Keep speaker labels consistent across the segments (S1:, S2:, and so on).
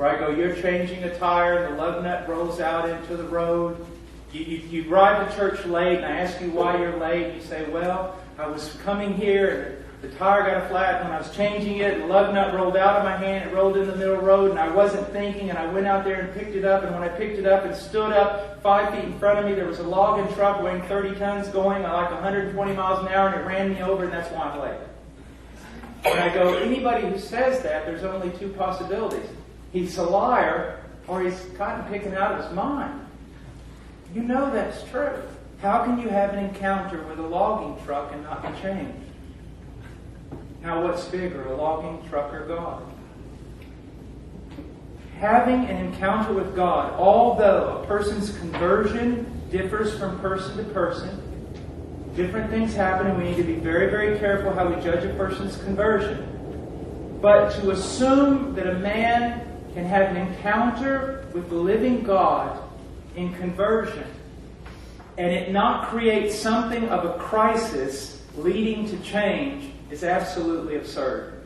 S1: Where I go, you're changing a tire and the lug nut rolls out into the road. You arrive at church late and I ask you why you're late. You say, well, I was coming here and the tire got a flat. When I was changing it, the lug nut rolled out of my hand. It rolled in the middle of the road and I wasn't thinking. And I went out there and picked it up. And when I picked it up and stood up 5 feet in front of me, there was a logging truck weighing 30 tons going at like 120 miles an hour. And it ran me over and that's why I'm late. And I go, anybody who says that, there's only two possibilities. He's a liar or he's cotton picking out of his mind. You know that's true. How can you have an encounter with a logging truck and not be changed? Now what's bigger, a logging truck or God? Having an encounter with God, although a person's conversion differs from person to person, different things happen and we need to be very, very careful how we judge a person's conversion. But to assume that a man can have an encounter with the living God in conversion and it not create something of a crisis leading to change is absolutely absurd.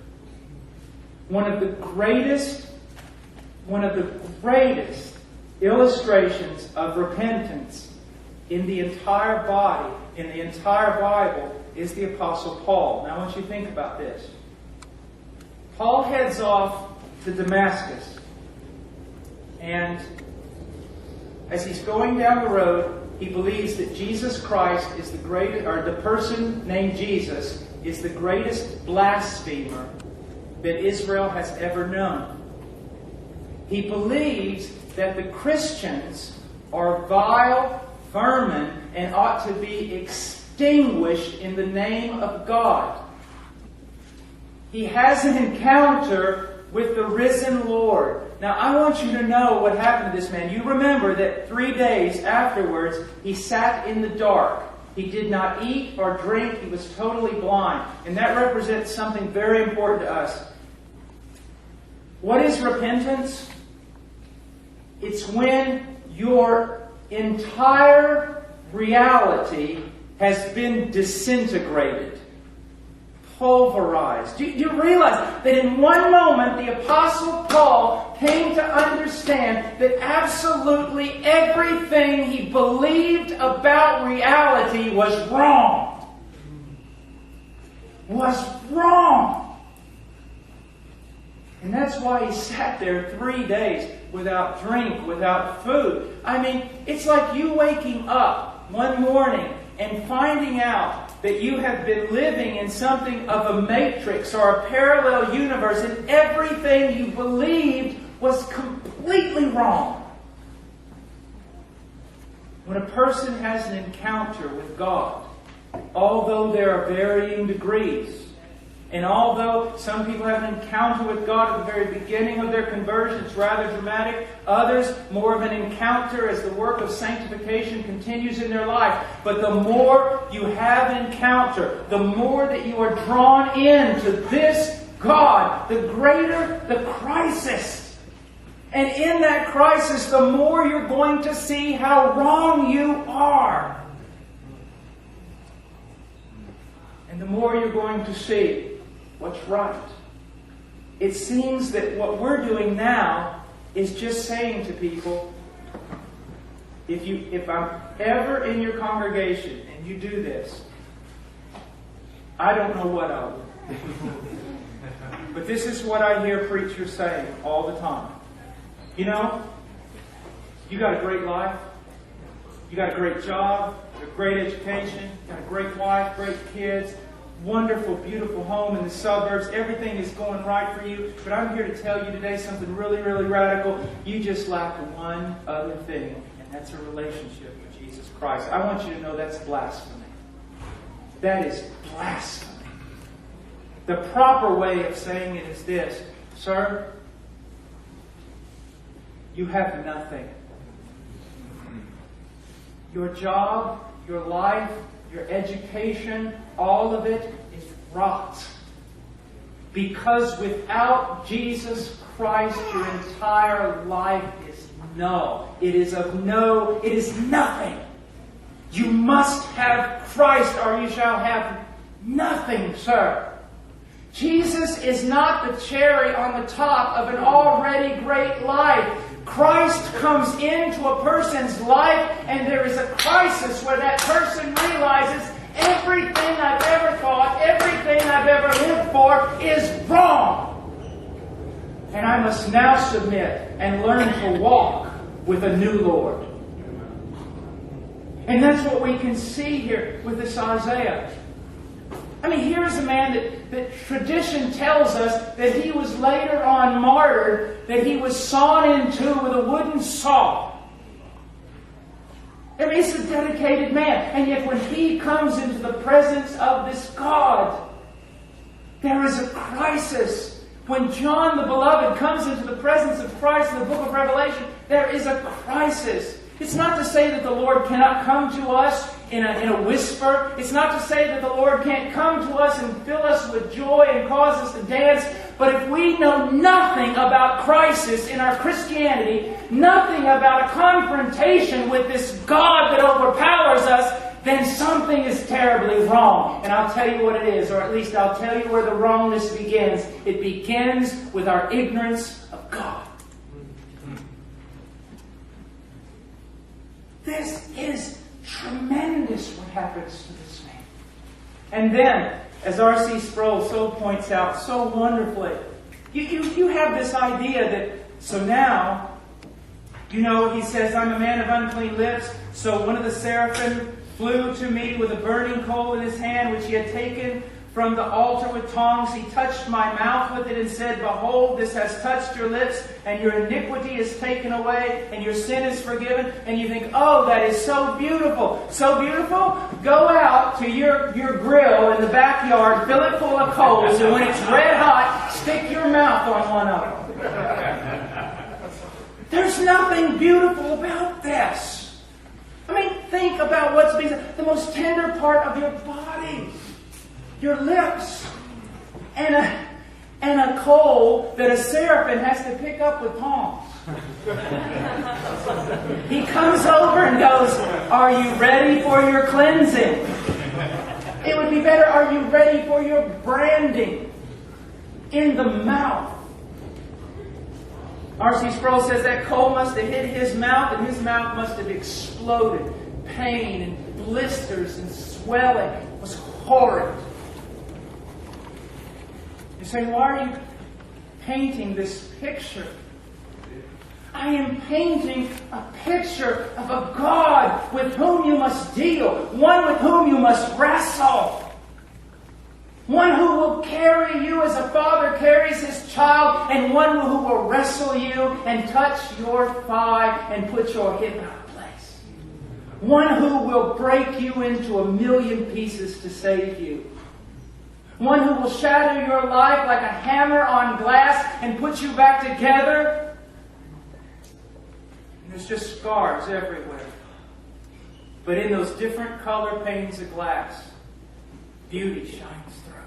S1: One of the greatest illustrations of repentance in the entire body, in the entire Bible, is the Apostle Paul. Now I want you to think about this. Paul heads off to Damascus. And as he's going down the road, he believes that Jesus Christ is the greatest, or the person named Jesus is the greatest blasphemer that Israel has ever known. He believes that the Christians are vile vermin and ought to be extinguished in the name of God. He has an encounter with the risen Lord. Now, I want you to know what happened to this man. You remember that 3 days afterwards, he sat in the dark. He did not eat or drink. He was totally blind. And that represents something very important to us. What is repentance? It's when your entire reality has been disintegrated, pulverized. Do you realize that in one moment the Apostle Paul came to understand that absolutely everything he believed about reality was wrong? Was wrong. And that's why he sat there 3 days without drink, without food. I mean, it's like you waking up one morning and finding out that you have been living in something of a matrix or a parallel universe and everything you believed was completely wrong. When a person has an encounter with God, although there are varying degrees, and although some people have an encounter with God at the very beginning of their conversion, it's rather dramatic. Others, more of an encounter as the work of sanctification continues in their life. But the more you have an encounter, the more that you are drawn into this God, the greater the crisis. And in that crisis, the more you're going to see how wrong you are. And the more you're going to see what's right. It seems that what we're doing now is just saying to people, if I'm ever in your congregation and you do this, I don't know what I'll do. But this is what I hear preachers saying all the time. You know, you got a great life, you got a great job, you got a great education, you got a great wife, great kids, wonderful, beautiful home in the suburbs. Everything is going right for you. But I'm here to tell you today something really, really radical. You just lack one other thing, and that's a relationship with Jesus Christ. I want you to know that's blasphemy. That is blasphemy. The proper way of saying it is this: sir, you have nothing. Your job, your life, your education, all of it is rot. Because without Jesus Christ, your entire life is null. It is nothing. You must have Christ or you shall have nothing, sir. Jesus is not the cherry on the top of an already great life. Christ comes into a person's life, and there is a crisis where that person realizes everything I've ever thought, everything I've ever lived for is wrong. And I must now submit and learn to walk with a new Lord. And that's what we can see here with this Isaiah. I mean, here's a man that tradition tells us that he was later on martyred, that he was sawn in two with a wooden saw. I mean, he's a dedicated man. And yet when he comes into the presence of this God, there is a crisis. When John the Beloved comes into the presence of Christ in the book of Revelation, there is a crisis. It's not to say that the Lord cannot come to us in a whisper. It's not to say that the Lord can't come to us and fill us with joy and cause us to dance. But if we know nothing about crisis in our Christianity, nothing about a confrontation with this God that overpowers us, then something is terribly wrong. And I'll tell you what it is, or at least I'll tell you where the wrongness begins. It begins with our ignorance of God. This is tremendous what happens to this man. And then, as R.C. Sproul so points out so wonderfully, you have this idea that, so now, he says, I'm a man of unclean lips. So one of the seraphim flew to me with a burning coal in his hand, which he had taken from the altar with tongs. He touched my mouth with it and said, Behold, this has touched your lips, and your iniquity is taken away, and your sin is forgiven. And you think, oh, that is so beautiful. So beautiful? Go out to your grill in the backyard, fill it full of coals, and when it's red hot, stick your mouth on one of them. There's nothing beautiful about this. I mean, think about what's being said. The most tender part of your body. Your lips, and a coal that a seraphim has to pick up with tongs. He comes over and goes, are you ready for your cleansing? It would be better, are you ready for your branding in the mouth? R.C. Sproul says that coal must have hit his mouth, and his mouth must have exploded. Pain and blisters and swelling. It was horrid. You say, why are you painting this picture? I am painting a picture of a God with whom you must deal. One with whom you must wrestle. One who will carry you as a father carries his child. And one who will wrestle you and touch your thigh and put your hip out of place. One who will break you into a million pieces to save you. One who will shatter your life like a hammer on glass and put you back together. And there's just scars everywhere. But in those different color panes of glass, beauty shines through.